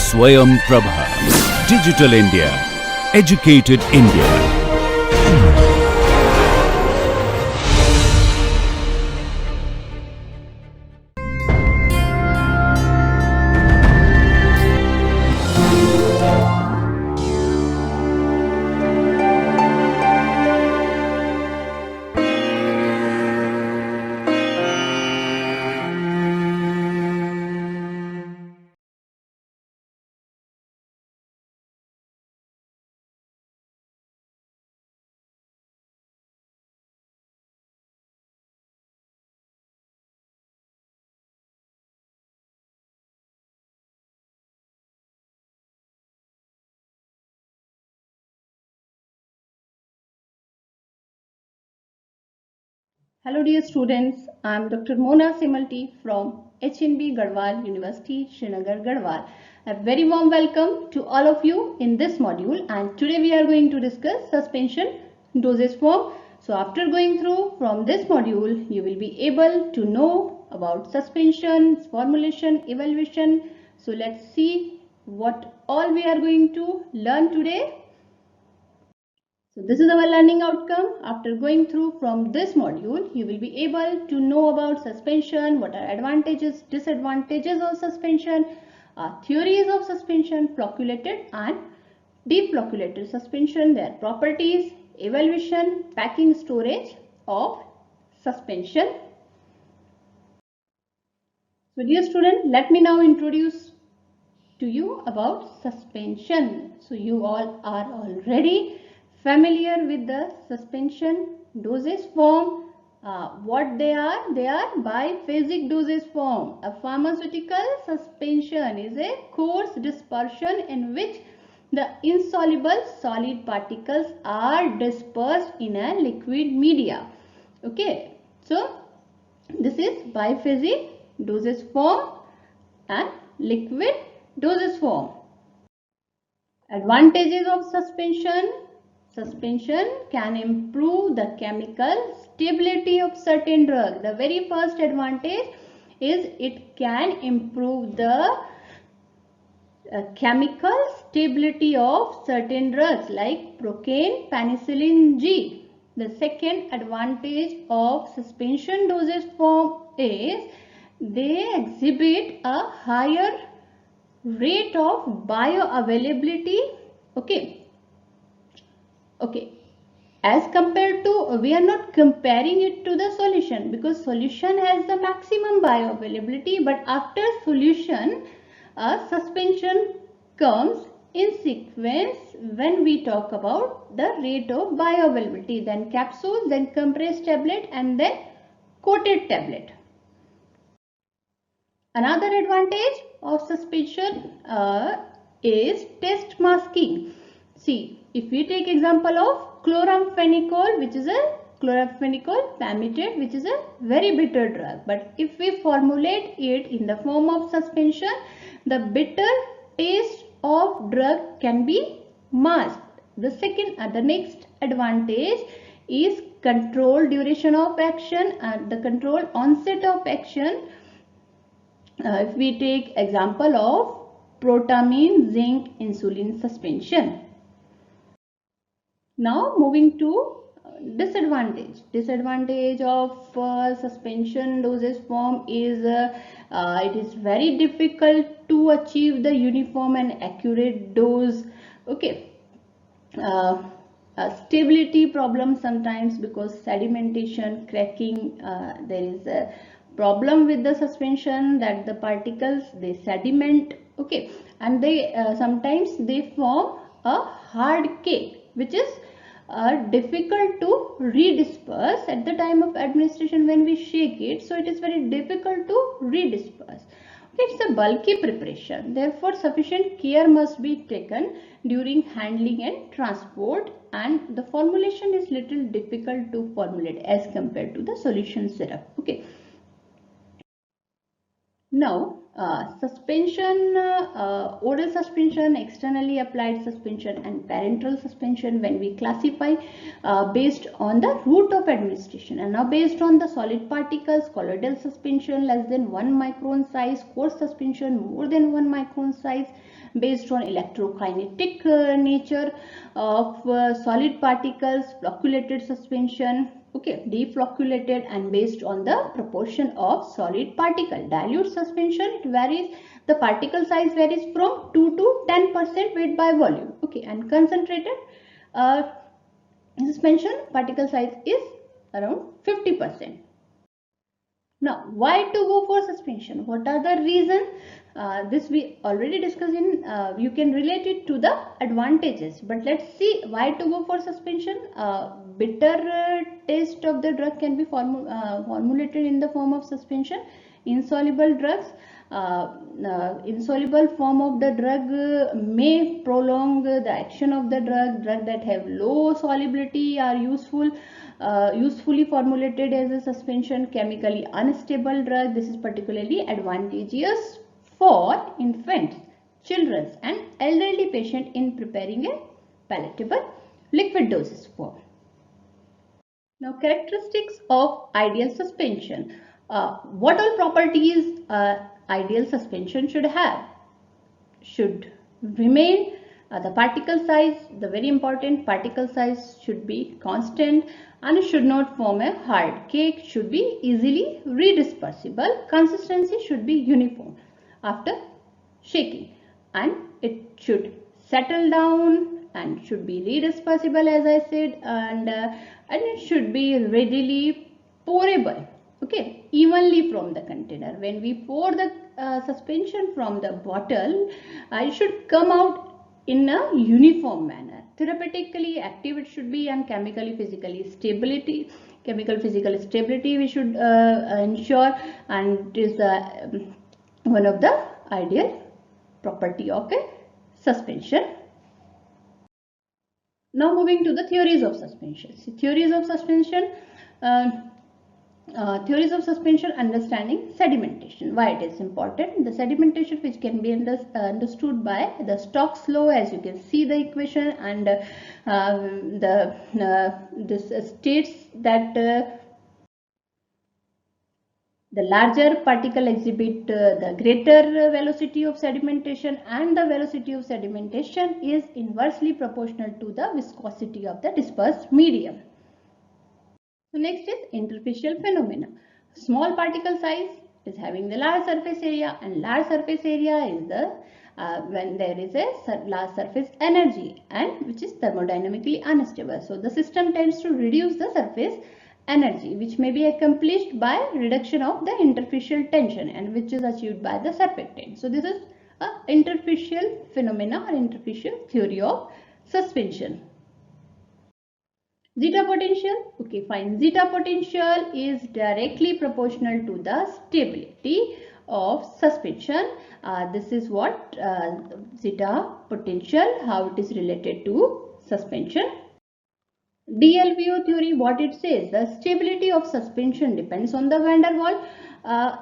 Swayam Prabha. Digital India. Educated India. Hello dear students, I am Dr. Mona Simalti from HNB Garhwal University, Srinagar, Garhwal. A very warm welcome to all of you in this module, and today we are going to discuss suspension dosage form. So after going through from this module, you will be able to know about suspension, formulation, evaluation. So let's see what all we are going to learn today. So this is our learning outcome. After going through from this module, you will be able to know about suspension, what are advantages, disadvantages of suspension, theories of suspension, flocculated and deflocculated suspension, their properties, evaluation, packing, storage of suspension. So dear student, let me now introduce to you about suspension. So you all are already familiar with the suspension dosage form. What they are biphasic dosage form. A pharmaceutical suspension is a coarse dispersion in which the insoluble solid particles are dispersed in a liquid media. Okay, so this is biphasic dosage form and liquid dosage form. Advantages of suspension. Suspension can improve the chemical stability of certain drugs. The very first advantage is it can improve the chemical stability of certain drugs like procaine, penicillin G. The second advantage of suspension dosage form is they exhibit a higher rate of bioavailability. Okay, as compared to, we are not comparing it to the solution because solution has the maximum bioavailability, but after solution a suspension comes in sequence when we talk about the rate of bioavailability, then capsule, then compressed tablet and then coated tablet. Another advantage of suspension is test masking. See, if we take example of chloramphenicol, which is a chloramphenicol palmitate, which is a very bitter drug. But if we formulate it in the form of suspension, the bitter taste of drug can be masked. The next advantage is control duration of action and the control onset of action. If we take example of protamine, zinc, insulin suspension. Now moving to disadvantage. Disadvantage of suspension dosage form is it is very difficult to achieve the uniform and accurate dose. Okay. Stability problem sometimes because sedimentation, cracking, there is a problem with the suspension that the particles they sediment. Okay, and they sometimes they form a hard cake which is difficult to redisperse at the time of administration when we shake it, so it is very difficult to redisperse. It's a bulky preparation, therefore sufficient care must be taken during handling and transport, and the formulation is little difficult to formulate as compared to the solution syrup. Okay. Now, suspension, oral suspension, externally applied suspension and parenteral suspension when we classify based on the route of administration. And now based on the solid particles, colloidal suspension less than 1 micron size, coarse suspension more than 1 micron size, based on electrokinetic nature of solid particles, flocculated suspension, okay, deflocculated, and based on the proportion of solid particle. Dilute suspension, it varies, the particle size varies from 2 to 10% weight by volume, okay, and concentrated suspension particle size is around 50%. Now, why to go for suspension? What are the reasons? This we already discussed in, you can relate it to the advantages. But let's see why to go for suspension. Bitter taste of the drug can be formulated in the form of suspension. Insoluble drugs, insoluble form of the drug may prolong the action of the drug. Drugs that have low solubility are usefully formulated as a suspension. Chemically unstable drug, this is particularly advantageous for infants, children and elderly patient in preparing a palatable liquid dosage form. Now, characteristics of ideal suspension. What all properties ideal suspension should have? Should remain the particle size, the very important particle size should be constant and should not form a hard cake, should be easily redispersible, consistency should be uniform after shaking, and it should settle down and should be redispersible as I said, and it should be readily pourable, okay, evenly from the container. When we pour the suspension from the bottle, it should come out in a uniform manner. Therapeutically active it should be, and chemical physical stability we should ensure, and it is one of the ideal property of a suspension. Now moving to the theories of suspension. See, theories of suspension. Theories of suspension, understanding sedimentation. Why it is important? The sedimentation which can be understood by the Stokes law, as you can see the equation, and this states that the larger particle exhibit the greater velocity of sedimentation, and the velocity of sedimentation is inversely proportional to the viscosity of the dispersed medium. So next is interfacial phenomena. Small particle size is having the large surface area, and large surface area is the when there is a large surface energy, and which is thermodynamically unstable. So the system tends to reduce the surface energy, which may be accomplished by reduction of the interfacial tension, and which is achieved by the surfactant. So this is a interfacial phenomena or interfacial theory of suspension. Zeta potential, okay fine, zeta potential is directly proportional to the stability of suspension. This is what zeta potential, how it is related to suspension. DLVO theory, what it says, the stability of suspension depends on the van der Waals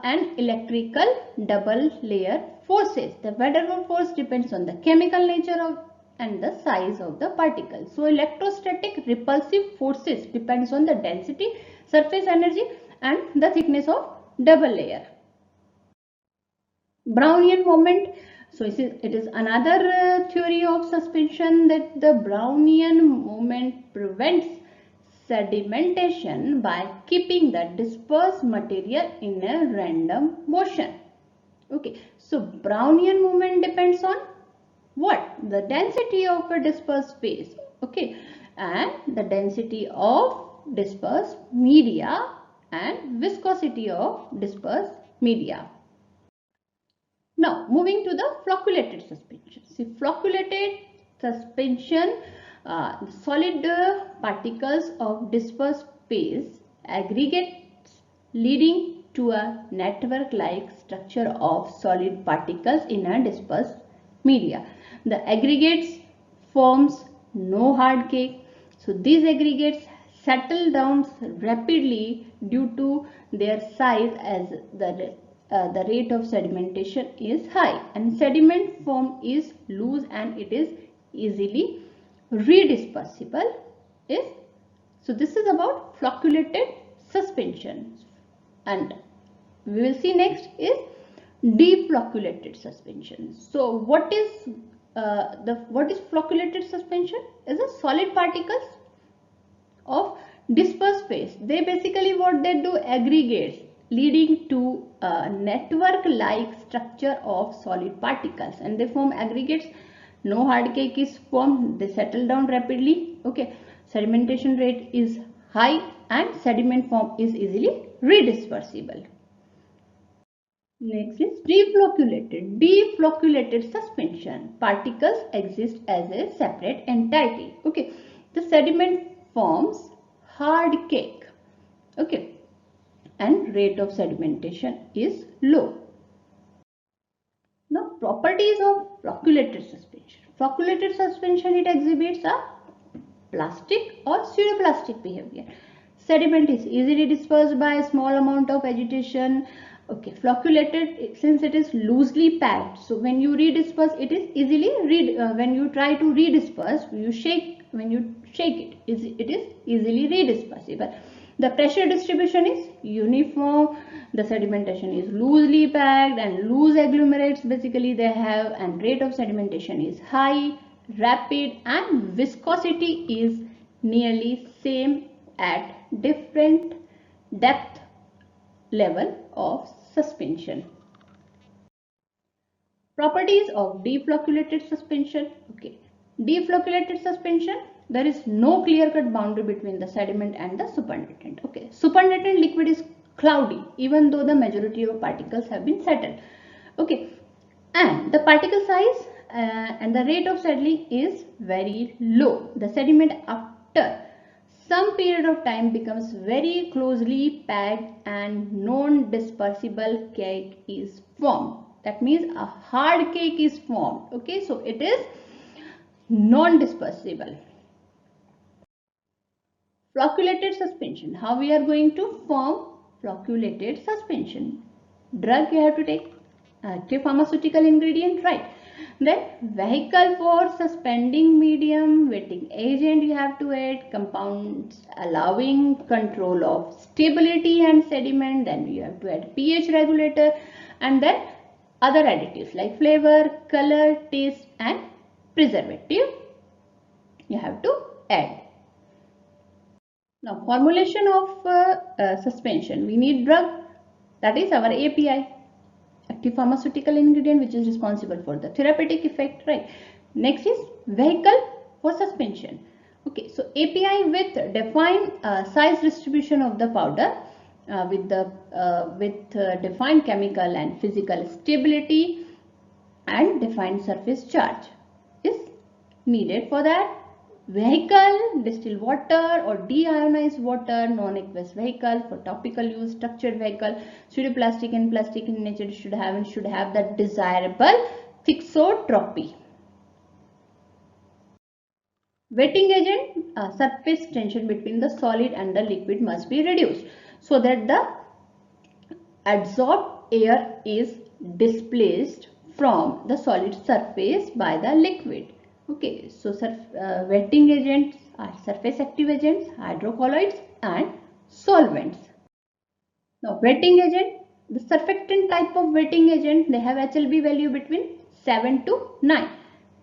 and electrical double layer forces. The van der Waals force depends on the chemical nature of and the size of the particle. So electrostatic repulsive forces depends on the density, surface energy and the thickness of double layer. Brownian moment. So it is another theory of suspension, that the Brownian moment prevents sedimentation by keeping the dispersed material in a random motion. Okay, so Brownian moment depends on what? The density of a dispersed phase, okay, and the density of dispersed media and viscosity of dispersed media. Now moving to the flocculated suspension. See, flocculated suspension, solid particles of dispersed phase aggregates leading to a network-like structure of solid particles in a dispersed media. The aggregates forms no hard cake. So these aggregates settle down rapidly due to their size, as the the rate of sedimentation is high, and sediment form is loose and it is easily redispersible. So this is about flocculated suspension, and we will see next is deflocculated suspension. So what is flocculated suspension? Is a solid particles of dispersed phase. They basically what they do, aggregates leading to a network like structure of solid particles, and they form aggregates. No hard cake is formed, they settle down rapidly. Okay, sedimentation rate is high and sediment form is easily redispersible. Next is deflocculated. Deflocculated suspension. Particles exist as a separate entity. Okay, the sediment forms hard cake. Okay, and rate of sedimentation is low. Now, properties of flocculated suspension. Flocculated suspension, it exhibits a plastic or pseudoplastic behavior. Sediment is easily dispersed by a small amount of agitation. Okay, flocculated, since it is loosely packed, so when you redisperse, it is easily when you try to redisperse, when you shake it is easily redispersible. The pressure distribution is uniform, the sedimentation is loosely packed and loose agglomerates basically they have, and rate of sedimentation is high, rapid, and viscosity is nearly same at different depth level of suspension. Properties of deflocculated suspension. Okay, deflocculated suspension, there is no clear-cut boundary between the sediment and the supernatant. Okay, supernatant liquid is cloudy even though the majority of particles have been settled. Okay, and the particle size and the rate of settling is very low. The sediment after some period of time becomes very closely packed and non-dispersible cake is formed. That means a hard cake is formed. Okay, so it is non-dispersible. Flocculated suspension. How we are going to form flocculated suspension? Drug you have to take, active pharmaceutical ingredient, right? Then vehicle for suspending medium, wetting agent you have to add, compounds allowing control of stability and sediment, then you have to add pH regulator, and then other additives like flavor, color, taste, and preservative you have to add. Now, formulation of suspension, we need drug, that is our API, active pharmaceutical ingredient, which is responsible for the therapeutic effect, right? Next is vehicle for suspension. Okay, so API with defined size distribution of the powder with defined chemical and physical stability and defined surface charge is needed for that. Vehicle, distilled water or deionized water, non-aqueous vehicle for topical use, structured vehicle, pseudoplastic and plastic in nature should have that desirable thixotropy. Wetting agent, surface tension between the solid and the liquid must be reduced so that the adsorbed air is displaced from the solid surface by the liquid. Okay, so wetting agents are surface active agents, hydrocolloids and solvents. Now wetting agent, the surfactant type of wetting agent, they have HLB value between 7 to 9.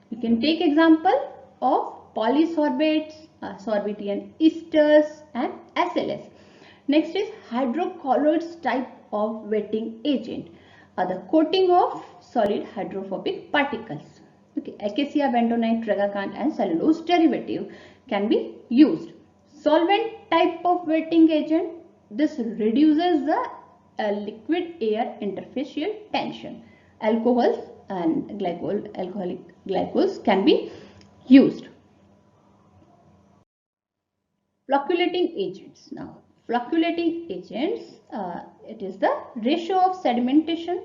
You can take example of polysorbates, sorbitol esters and SLS. Next is hydrocolloids type of wetting agent, the coating of solid hydrophobic particles. Okay, acacia, bentonite, tragacan and cellulose derivative can be used. Solvent type of wetting agent, this reduces the liquid air interfacial tension. Alcohols and alcoholic glycols can be used. Flocculating agents. Now, flocculating agents, it is the ratio of sedimentation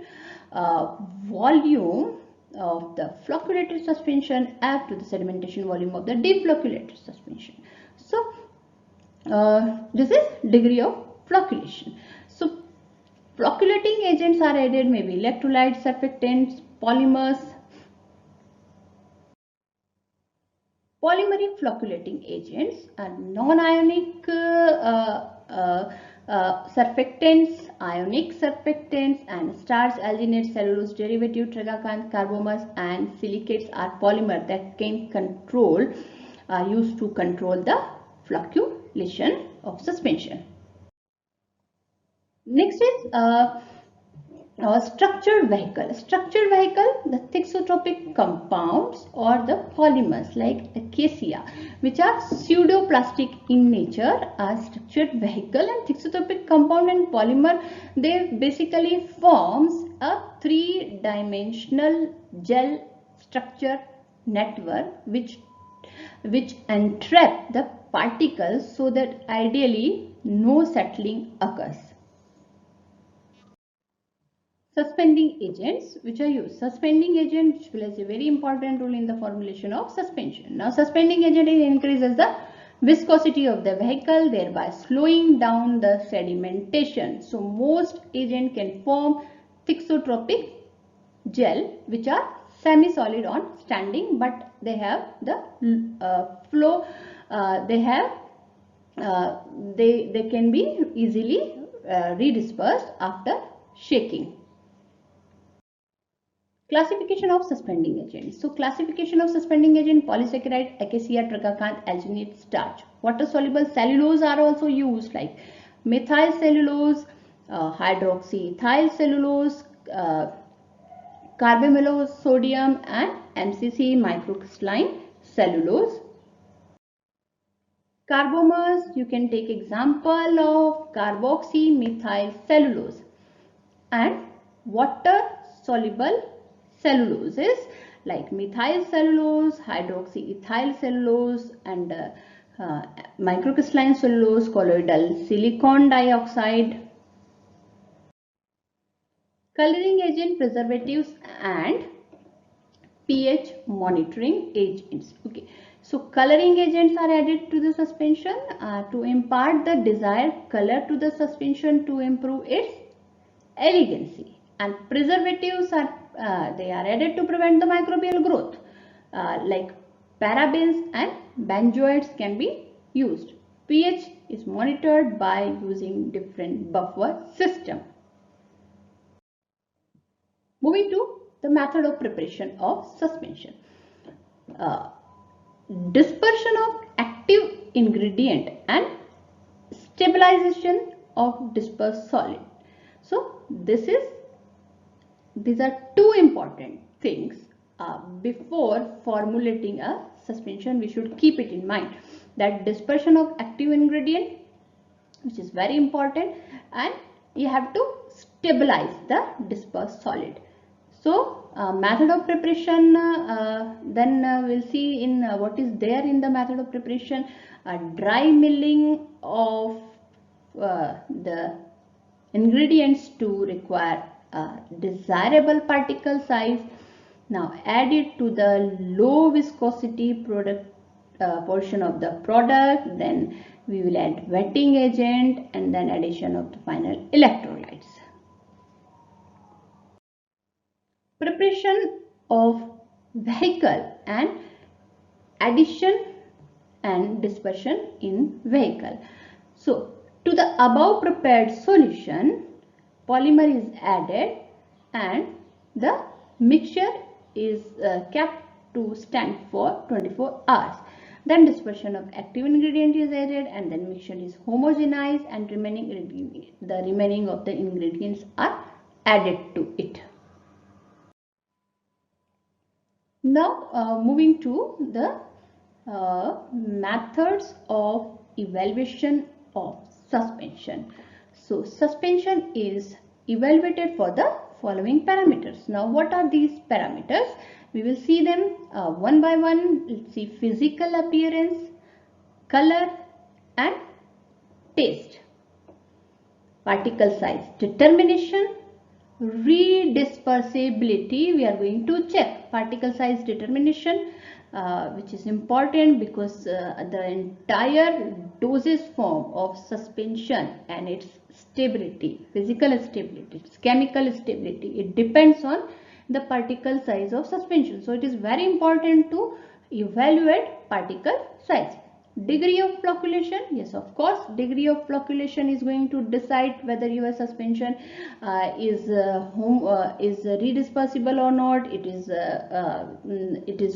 volume of the flocculated suspension F to the sedimentation volume of the deflocculated suspension. So, this is degree of flocculation. So, Flocculating agents are added, maybe electrolytes, surfactants, polymers. Polymeric flocculating agents are non-ionic surfactants, ionic surfactants, and starch, alginate, cellulose derivative, tragacanth, carbomers, and silicates are polymer that can control, are used to control the flocculation of suspension. Next is structured vehicle. Structured vehicle, the thixotropic compounds or the polymers like acacia, which are pseudoplastic in nature, are structured vehicle, and thixotropic compound and polymer, they basically forms a three-dimensional gel structure network which entrap the particles so that ideally no settling occurs. Suspending agents which are used. Suspending agent which plays a very important role in the formulation of suspension. Now suspending agent increases the viscosity of the vehicle, thereby slowing down the sedimentation. So most agent can form thixotropic gel which are semi-solid on standing, but they have the flow, they can be easily redispersed after shaking. Classification of suspending agents. So classification of suspending agent: polysaccharide, acacia, tragacanth, alginate, starch. Water soluble cellulose are also used like methyl cellulose, hydroxyethyl cellulose, carbamylose sodium, and MCC, microcrystalline cellulose. Carbomers, you can take example of carboxymethyl cellulose, and water soluble celluloses like methyl cellulose, hydroxyethyl cellulose, and microcrystalline cellulose, colloidal silicon dioxide. Coloring agent, preservatives, and pH monitoring agents. Okay, so coloring agents are added to the suspension to impart the desired color to the suspension to improve its elegancy, and preservatives are they are added to prevent the microbial growth like parabens and benzoates can be used. pH is monitored by using different buffer system. Moving to the method of preparation of suspension. Dispersion of active ingredient and stabilization of dispersed solid. So these are two important things before formulating a suspension. We should keep it in mind that dispersion of active ingredient, which is very important, and you have to stabilize the dispersed solid. So method of preparation, then we'll see in what is there in the method of preparation. Dry milling of the ingredients to require desirable particle size. Now add it to the low viscosity product portion of the product, then we will add wetting agent, and then addition of the final electrolytes. Preparation of vehicle and addition and dispersion in vehicle. So to the above prepared solution, polymer is added and the mixture is kept to stand for 24 hours. Then dispersion of active ingredient is added, and then mixture is homogenized, and the remaining of the ingredients are added to it. Now moving to the methods of evaluation of suspension. So suspension is evaluated for the following parameters. Now what are these parameters? We will see them one by one. Let's see: physical appearance, color, and taste. Particle size determination, redispersibility, we are going to check particle size determination, which is important because the entire dosage form of suspension and its stability, physical stability, its chemical stability, it depends on the particle size of suspension. So it is very important to evaluate particle size. Degree of flocculation, yes, of course, degree of flocculation is going to decide whether your suspension is redispersible or not, it is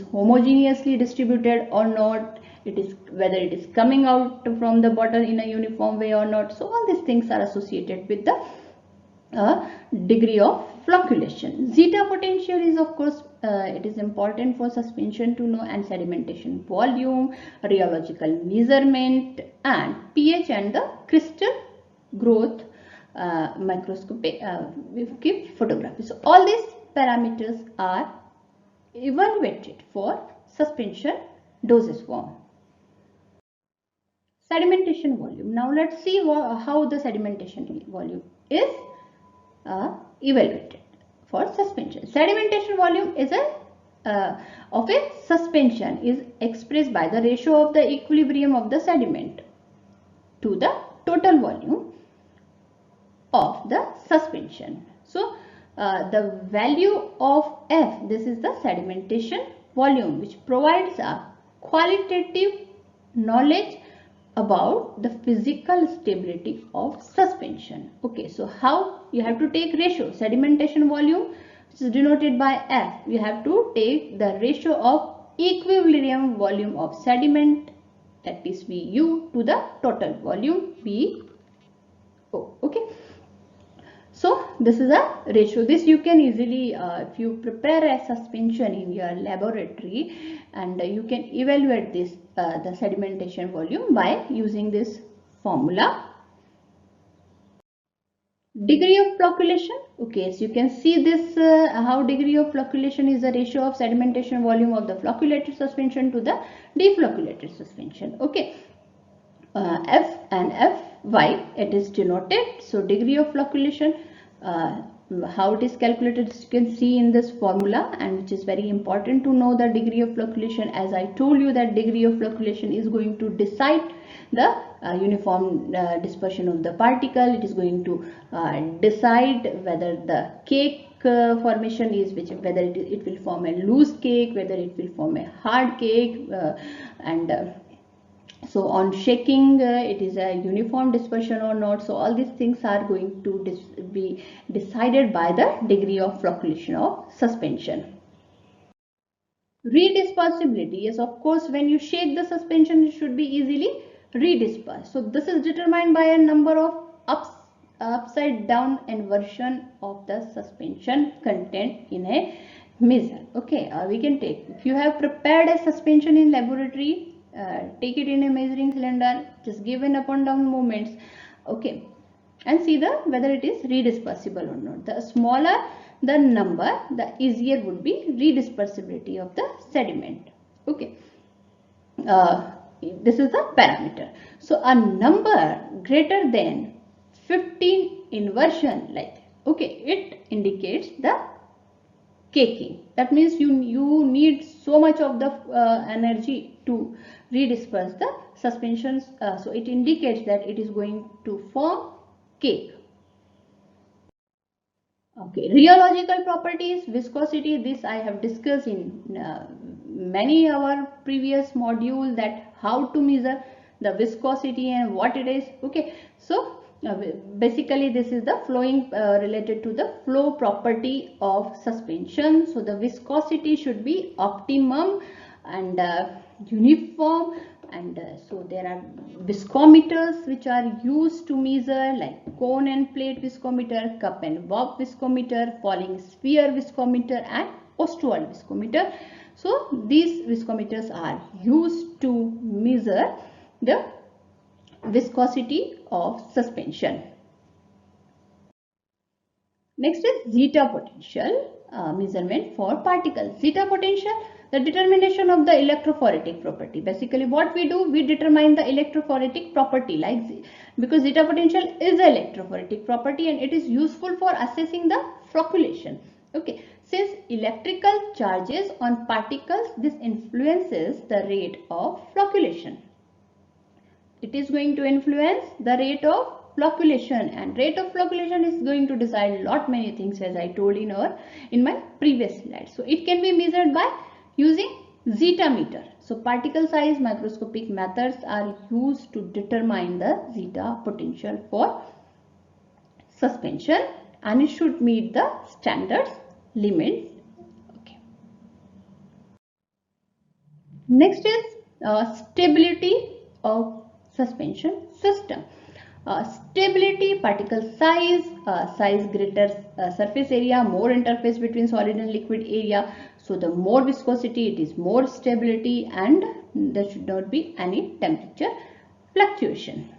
homogeneously distributed or not, it is whether it is coming out from the bottle in a uniform way or not. So all these things are associated with the degree of flocculation. Zeta potential is, of course, it is important for suspension to know, and sedimentation volume, rheological measurement, and pH and the crystal growth microscopic photography. So all these parameters are evaluated for suspension dosage form. Sedimentation volume. Now let's see how the sedimentation volume is evaluated for suspension. Sedimentation volume is of a suspension is expressed by the ratio of the equilibrium of the sediment to the total volume of the suspension. So the value of F, this is the sedimentation volume, which provides a qualitative knowledge about the physical stability of suspension. Okay, so how you have to take ratio, sedimentation volume, which is denoted by F, you have to take the ratio of equilibrium volume of sediment, that is VU, to the total volume VO. Okay, so this is a ratio. This you can easily, if you prepare a suspension in your laboratory, and you can evaluate this the sedimentation volume by using this formula. Degree of flocculation. Okay, so you can see this how degree of flocculation is the ratio of sedimentation volume of the flocculated suspension to the deflocculated suspension. Okay, F and Fy, it is denoted. So degree of flocculation, how it is calculated, you can see in this formula, and which is very important to know the degree of flocculation. As I told you, that degree of flocculation is going to decide the uniform dispersion of the particle. It is going to decide whether the cake formation is whether it will form a loose cake, whether it will form a hard cake, so on shaking it is a uniform dispersion or not. So all these things are going to be decided by the degree of flocculation of suspension. Redispersibility, yes, of course, when you shake the suspension, it should be easily redispersed. So this is determined by a number of upside down inversion of the suspension content in a measure. Okay, we can take, if you have prepared a suspension in laboratory, take it in a measuring cylinder, just give an up and down movements, okay, and see whether it is redispersible or not. The smaller the number, the easier would be redispersibility of the sediment. Okay, this is the parameter. So a number greater than 15 inversion, like, okay, it indicates the caking. That means you need so much of the energy to redisperse the suspensions, so it indicates that it is going to form cake. Okay, rheological properties, viscosity, this I have discussed in many our previous module, that how to measure the viscosity and what it is. Okay, so basically this is the flowing related to the flow property of suspension. So the viscosity should be optimum and uniform, and so there are viscometers which are used to measure, like cone and plate viscometer, cup and bob viscometer, falling sphere viscometer, and Ostwald viscometer. So these viscometers are used to measure the viscosity of suspension. Next is zeta potential measurement for particles. Zeta potential, the determination of the electrophoretic property. Basically what we do, we determine the electrophoretic property, like because zeta potential is an electrophoretic property, and it is useful for assessing the flocculation. Okay, since electrical charges on particles, this influences the rate of flocculation. It is going to influence the rate of flocculation, and rate of flocculation is going to decide lot many things, as I told in my previous slide. So it can be measured by using zeta meter. So particle size microscopic methods are used to determine the zeta potential for suspension, and it should meet the standards limits. Okay. Next is stability of suspension system. Stability, particle size, size greater surface area, more interface between solid and liquid area. So the more viscosity, it is more stability, and there should not be any temperature fluctuation.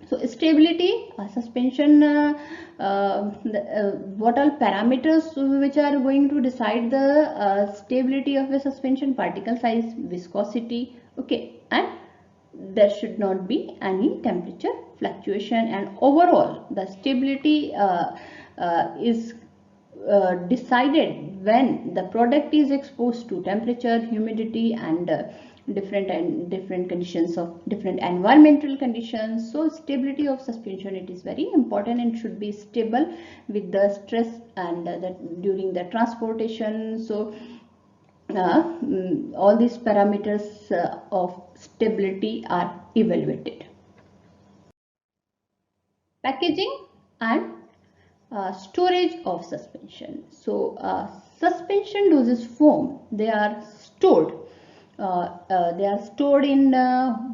So stability, suspension, what all parameters which are going to decide the stability of a suspension? Particle size, viscosity, okay, and there should not be any temperature fluctuation, and overall the stability is decided when the product is exposed to temperature, humidity, and different conditions of different environmental conditions. So stability of suspension, it is very important and should be stable with the stress and during the transportation. So all these parameters of stability are evaluated. Packaging and storage of suspension. So suspension dosage form, they are stored in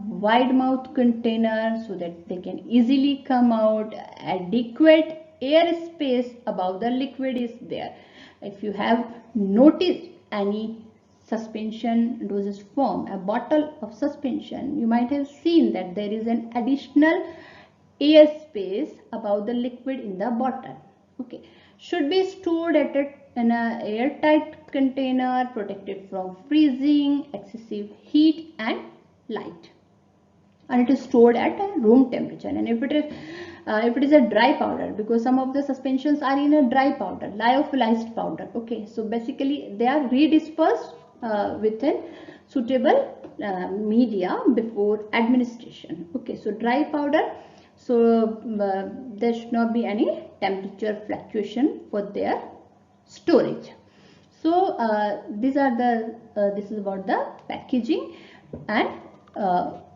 wide mouth container so that they can easily come out. Adequate air space above the liquid is there. If you have noticed any suspension dosage form, a bottle of suspension, you might have seen that there is an additional air space above the liquid in the bottle. Okay, should be stored in an airtight container, protected from freezing, excessive heat and light, and it is stored at a room temperature. And if it is a dry powder, because some of the suspensions are in a dry powder, lyophilized powder, okay, so basically they are redispersed within suitable media before administration. Okay, so dry powder, so there should not be any temperature fluctuation for their storage. So these are the this is about the packaging and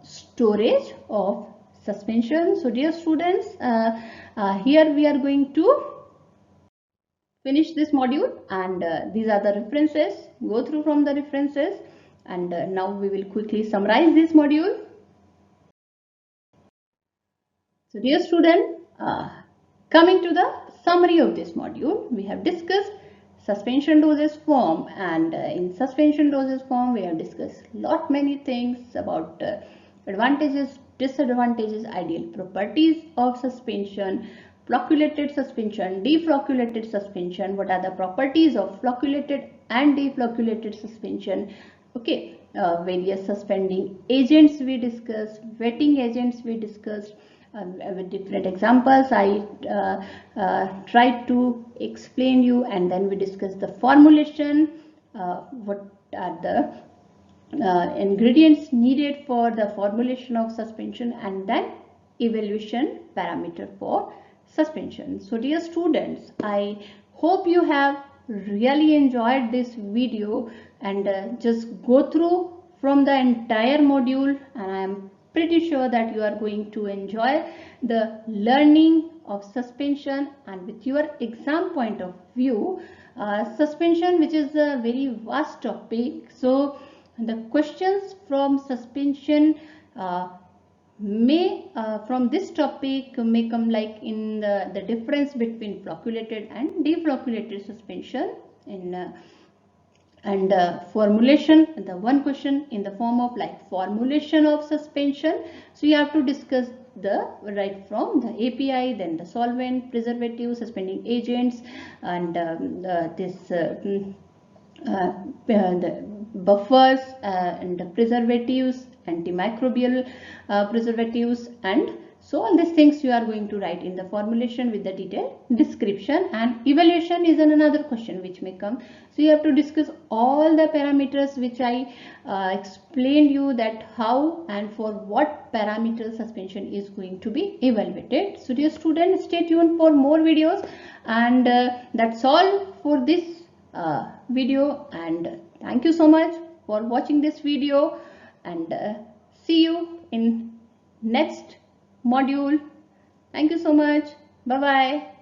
storage of suspension. So dear students, here we are going to finish this module, and these are the references. Go through from the references, and now we will quickly summarize this module. So dear student, coming to the summary of this module, we have discussed suspension dosage form, and in suspension dosage form we have discussed lot many things about advantages, disadvantages, ideal properties of suspension, flocculated suspension, deflocculated suspension, what are the properties of flocculated and deflocculated suspension. Okay, various suspending agents we discussed, wetting agents we discussed. With different examples I tried to explain you, and then we discussed the formulation, what are the ingredients needed for the formulation of suspension, and then evaluation parameter for suspension. So dear students, I hope you have really enjoyed this video, and just go through from the entire module, and I am pretty sure that you are going to enjoy the learning of suspension. And with your exam point of view, suspension, which is a very vast topic, so the questions from suspension may from this topic may come like in the difference between flocculated and deflocculated suspension in and formulation, the one question in the form of like formulation of suspension. So you have to discuss the right from the API, then the solvent, preservative, suspending agents, and the buffers and the preservatives, antimicrobial preservatives, and So all these things you are going to write in the formulation with the detailed description, and evaluation is another question which may come. So you have to discuss all the parameters which I explained you, that how and for what parameter suspension is going to be evaluated. So dear students, stay tuned for more videos, and that's all for this video, and thank you so much for watching this video, and see you in next module. Thank you so much. Bye bye.